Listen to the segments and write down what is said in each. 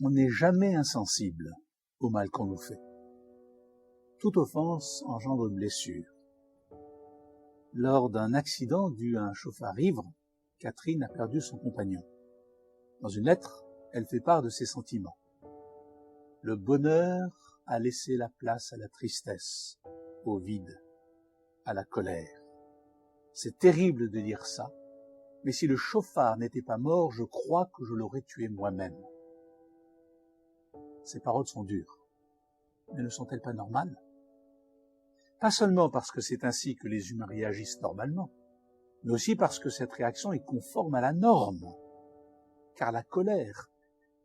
On n'est jamais insensible au mal qu'on nous fait. Toute offense engendre une blessure. Lors d'un accident dû à un chauffard ivre, Catherine a perdu son compagnon. Dans une lettre, elle fait part de ses sentiments. Le bonheur a laissé la place à la tristesse, au vide, à la colère. C'est terrible de dire ça, mais si le chauffard n'était pas mort, je crois que je l'aurais tué moi-même. Ces paroles sont dures, mais ne sont-elles pas normales? Pas seulement parce que c'est ainsi que les humains réagissent normalement, mais aussi parce que cette réaction est conforme à la norme. Car la colère,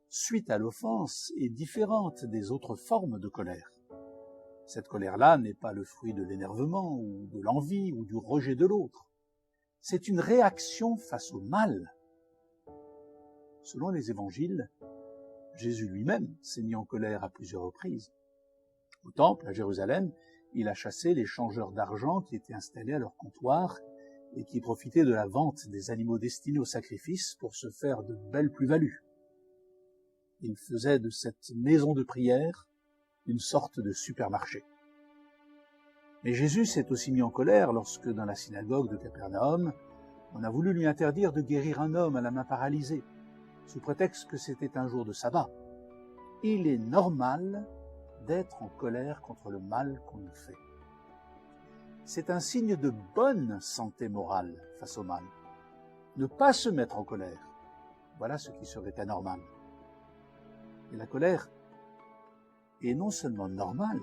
suite à l'offense, est différente des autres formes de colère. Cette colère-là n'est pas le fruit de l'énervement ou de l'envie ou du rejet de l'autre. C'est une réaction face au mal. Selon les évangiles, Jésus lui-même s'est mis en colère à plusieurs reprises. Au temple, à Jérusalem, il a chassé les changeurs d'argent qui étaient installés à leur comptoir et qui profitaient de la vente des animaux destinés au sacrifice pour se faire de belles plus-values. Il faisait de cette maison de prière une sorte de supermarché. Mais Jésus s'est aussi mis en colère lorsque, dans la synagogue de Capernaum, on a voulu lui interdire de guérir un homme à la main paralysée, sous prétexte que c'était un jour de sabbat. Il est normal d'être en colère contre le mal qu'on nous fait. C'est un signe de bonne santé morale face au mal. Ne pas se mettre en colère, voilà ce qui serait anormal. Et la colère est non seulement normale,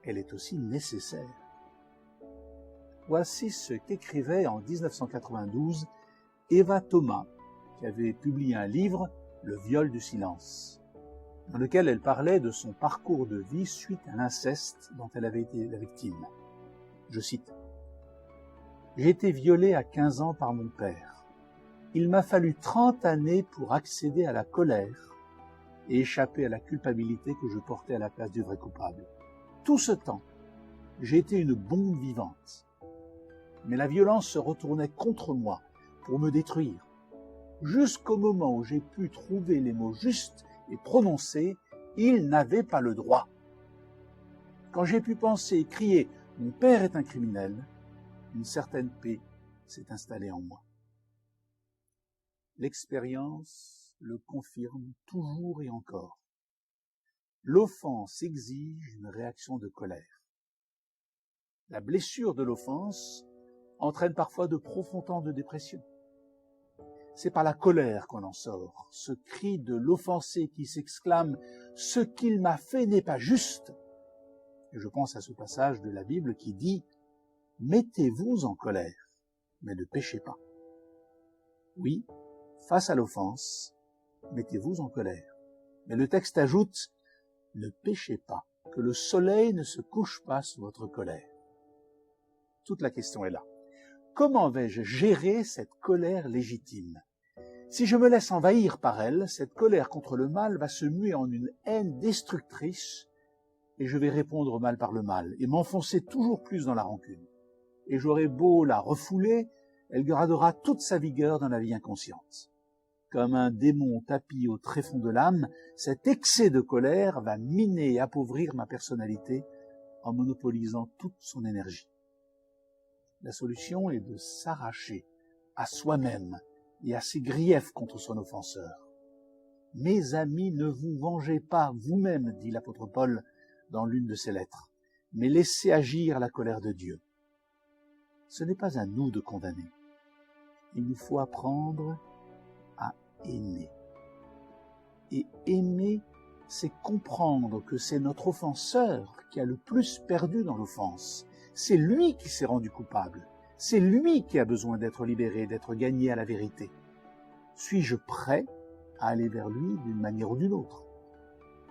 elle est aussi nécessaire. Voici ce qu'écrivait en 1992 Eva Thomas, qui avait publié un livre, Le viol du silence, dans lequel elle parlait de son parcours de vie suite à l'inceste dont elle avait été la victime. Je cite : « J'ai été violée à 15 ans par mon père. Il m'a fallu 30 années pour accéder à la colère et échapper à la culpabilité que je portais à la place du vrai coupable. Tout ce temps, j'ai été une bombe vivante. Mais la violence se retournait contre moi pour me détruire, jusqu'au moment où j'ai pu trouver les mots justes et prononcer « il n'avait pas le droit ». Quand j'ai pu penser et crier « mon père est un criminel », une certaine paix s'est installée en moi. L'expérience le confirme toujours et encore. L'offense exige une réaction de colère. La blessure de l'offense entraîne parfois de profonds temps de dépression. C'est par la colère qu'on en sort, ce cri de l'offensé qui s'exclame « ce qu'il m'a fait n'est pas juste ». Et je pense à ce passage de la Bible qui dit « mettez-vous en colère, mais ne péchez pas ». Oui, face à l'offense, mettez-vous en colère. Mais le texte ajoute « ne péchez pas, que le soleil ne se couche pas sur votre colère ». Toute la question est là. Comment vais-je gérer cette colère légitime? Si je me laisse envahir par elle, cette colère contre le mal va se muer en une haine destructrice et je vais répondre au mal par le mal et m'enfoncer toujours plus dans la rancune. Et j'aurai beau la refouler, elle gardera toute sa vigueur dans la vie inconsciente. Comme un démon tapi au tréfonds de l'âme, cet excès de colère va miner et appauvrir ma personnalité en monopolisant toute son énergie. La solution est de s'arracher à soi-même et à ses griefs contre son offenseur. « Mes amis, ne vous vengez pas vous-même, dit l'apôtre Paul dans l'une de ses lettres, mais laissez agir la colère de Dieu. » Ce n'est pas à nous de condamner. Il nous faut apprendre à aimer. Et aimer, c'est comprendre que c'est notre offenseur qui a le plus perdu dans l'offense. C'est lui qui s'est rendu coupable. C'est lui qui a besoin d'être libéré, d'être gagné à la vérité. Suis-je prêt à aller vers lui d'une manière ou d'une autre,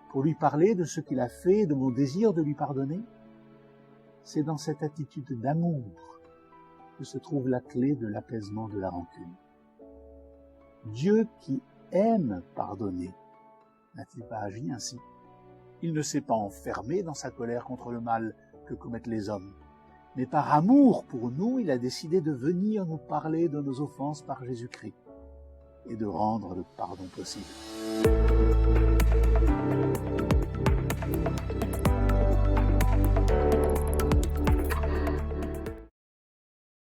pour lui parler de ce qu'il a fait et de mon désir de lui pardonner? C'est dans cette attitude d'amour que se trouve la clé de l'apaisement de la rancune. Dieu qui aime pardonner, n'a-t-il pas agi ainsi? Il ne s'est pas enfermé dans sa colère contre le mal que commettent les hommes. Mais par amour pour nous, il a décidé de venir nous parler de nos offenses par Jésus-Christ et de rendre le pardon possible.